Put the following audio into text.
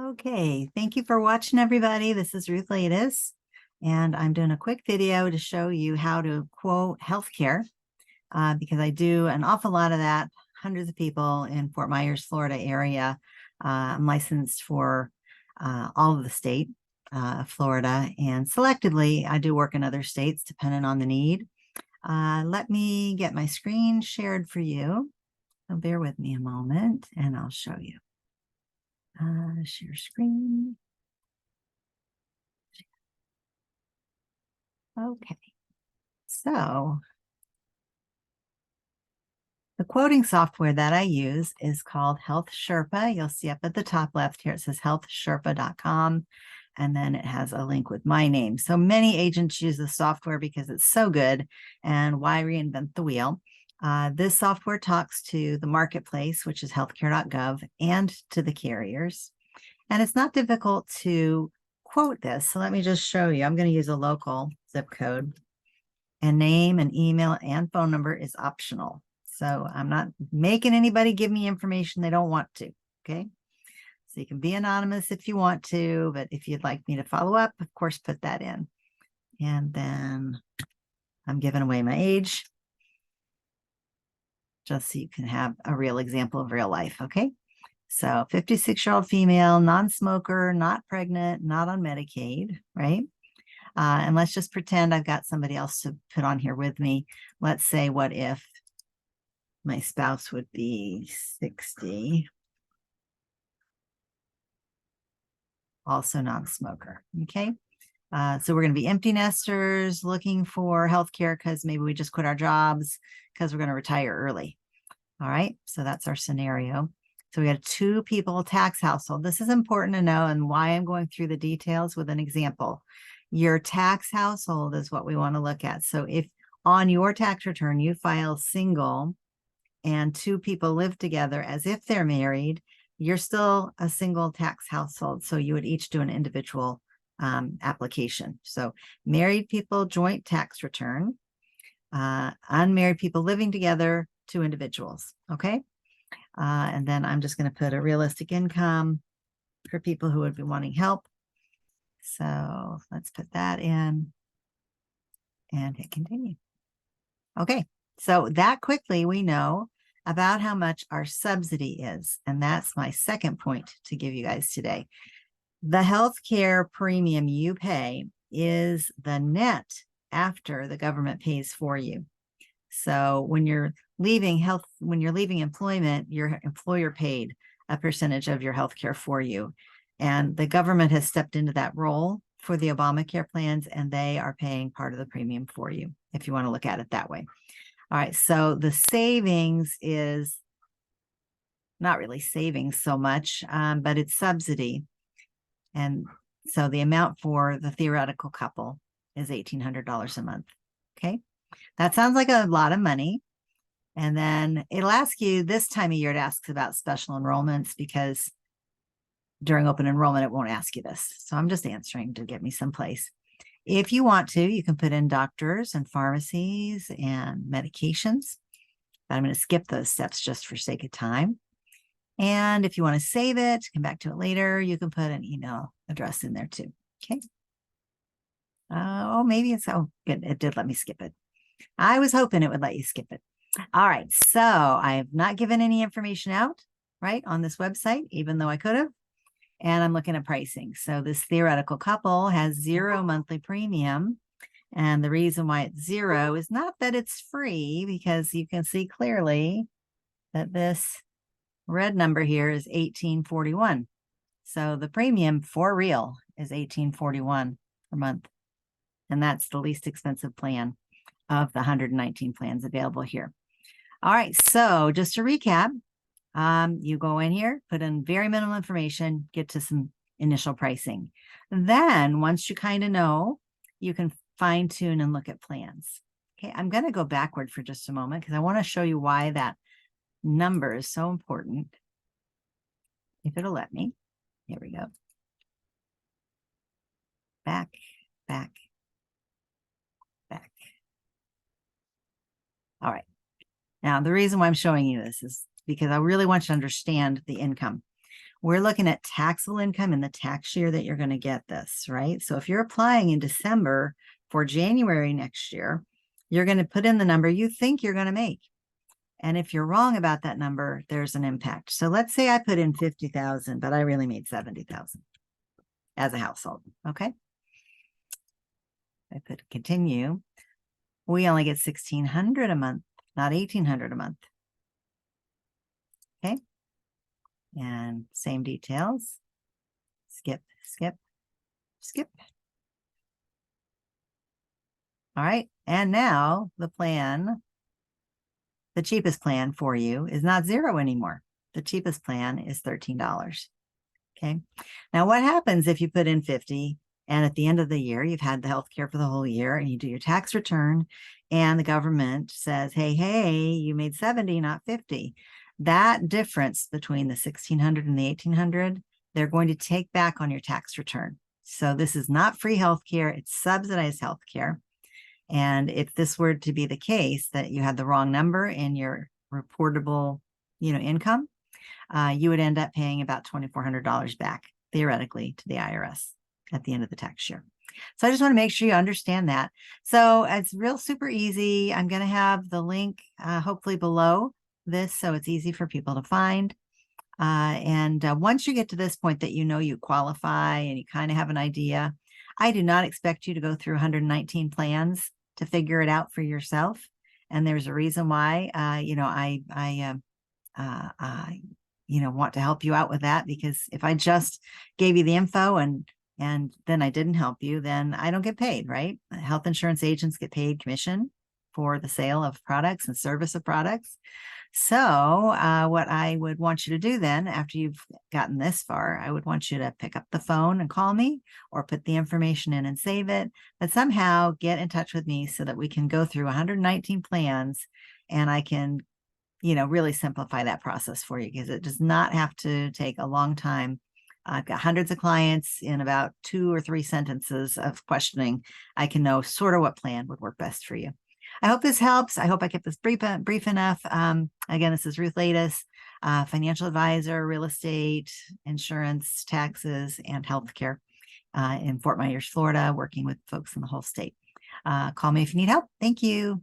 Okay, thank you for watching, everybody. This is Ruth Ladis, and I'm doing a quick video to show you how to quote healthcare because I do an awful lot of that, hundreds of people in Fort Myers, Florida area. I'm licensed for all of the state, Florida, and selectively I do work in other states depending on the need. Let me get my screen shared for you. So bear with me a moment and I'll show you. Share screen. Okay, so the quoting software that I use is called Health Sherpa. You'll see up at the top left here, it says healthsherpa.com, and then it has a link with my name. So many agents use the software because it's so good, and why reinvent the wheel? This software talks to the marketplace, which is healthcare.gov, and to the carriers. And it's not difficult to quote this. So let me just show you. I'm going to use a local zip code, and name and email and phone number is optional. So I'm not making anybody give me information they don't want to. Okay. So you can be anonymous if you want to, but if you'd like me to follow up, of course, put that in. And then I'm giving away my age just so you can have a real example of real life. Okay. So 56-year-old female, non-smoker, not pregnant, not on Medicaid, right? And let's just pretend I've got somebody else to put on here with me. Let's say, what if my spouse would be 60, also non-smoker, okay? So we're going to be empty nesters looking for healthcare because maybe we just quit our jobs because we're going to retire early. All right, so that's our scenario. So we got a 2-people tax household. This is important to know and why I'm going through the details with an example. Your tax household is what we want to look at. So if on your tax return you file single and 2 people live together as if they're married, you're still a single tax household. So you would each do an individual application. So married people, joint tax return. Unmarried people living together, 2 individuals. Okay. And then I'm just going to put a realistic income for people who would be wanting help. So let's put that in and hit continue. Okay, so that quickly we know about how much our subsidy is. And that's my second point to give you guys today. The healthcare premium you pay is the net after the government pays for you. So when you're leaving employment, your employer paid a percentage of your healthcare for you. And the government has stepped into that role for the Obamacare plans, and they are paying part of the premium for you, if you want to look at it that way. All right, so the savings is not really savings so much, but it's subsidy. And so the amount for the theoretical couple is $1,800 a month. Okay, that sounds like a lot of money. And then it'll ask you this time of year, it asks about special enrollments because during open enrollment, it won't ask you this. So I'm just answering to get me someplace. If you want to, you can put in doctors and pharmacies and medications, but I'm going to skip those steps just for sake of time. And if you want to save it, come back to it later, you can put an email address in there too. Okay. Oh, maybe it's, oh, good. It did let me skip it. I was hoping it would let you skip it. All right. So I have not given any information out, right, on this website, even though I could have. And I'm looking at pricing. So this theoretical couple has 0 monthly premium. And the reason why it's 0 is not that it's free, because you can see clearly that this red number here is $1,841. So the premium for real is $1,841 per month. And that's the least expensive plan of the 119 plans available here. All right. So just to recap, you go in here, put in very minimal information, get to some initial pricing. Then once you kind of know, you can fine tune and look at plans. Okay, I'm going to go backward for just a moment because I want to show you why that number is so important. If it'll let me. Here we go. Back, back, back. All right. Now, the reason why I'm showing you this is because I really want you to understand the income. we're looking at taxable income in the tax year that you're going to get this, right? So if you're applying in December for January next year, you're going to put in the number you think you're going to make. And if you're wrong about that number, there's an impact. So let's say I put in 50,000, but I really made 70,000 as a household. Okay. I put continue. We only get 1,600 a month, not 1,800 a month. Okay. And same details. Skip, skip, skip. All right. And now the plan, the cheapest plan for you is not zero anymore. The cheapest plan is $13. Okay. Now what happens if you put in 50 and at the end of the year, you've had the health care for the whole year and you do your tax return and the government says, hey, you made 70, not 50. That difference between the 1,600 and the 1,800, they're going to take back on your tax return. So this is not free health care. It's subsidized health care. And if this were to be the case that you had the wrong number in your reportable, income, you would end up paying about $2,400 back, theoretically, to the IRS at the end of the tax year. So I just want to make sure you understand that. So it's real super easy. I'm going to have the link hopefully below this, so it's easy for people to find. And once you get to this point that you qualify and you kind of have an idea, I do not expect you to go through 119 plans to figure it out for yourself. And there's a reason why, I want to help you out with that, because if I just gave you the info and then I didn't help you, then I don't get paid, right? Health insurance agents get paid commission for the sale of products and service of products. So what I would want you to do then, after you've gotten this far, I would want you to pick up the phone and call me or put the information in and save it, but somehow get in touch with me so that we can go through 119 plans and I can, really simplify that process for you, because it does not have to take a long time. I've got hundreds of clients. In about 2 or 3 sentences of questioning, I can know sort of what plan would work best for you. I hope this helps. I hope I kept this brief enough. Again, this is Ruth Latus, financial advisor, real estate, insurance, taxes, and healthcare in Fort Myers, Florida, working with folks in the whole state. Call me if you need help. Thank you.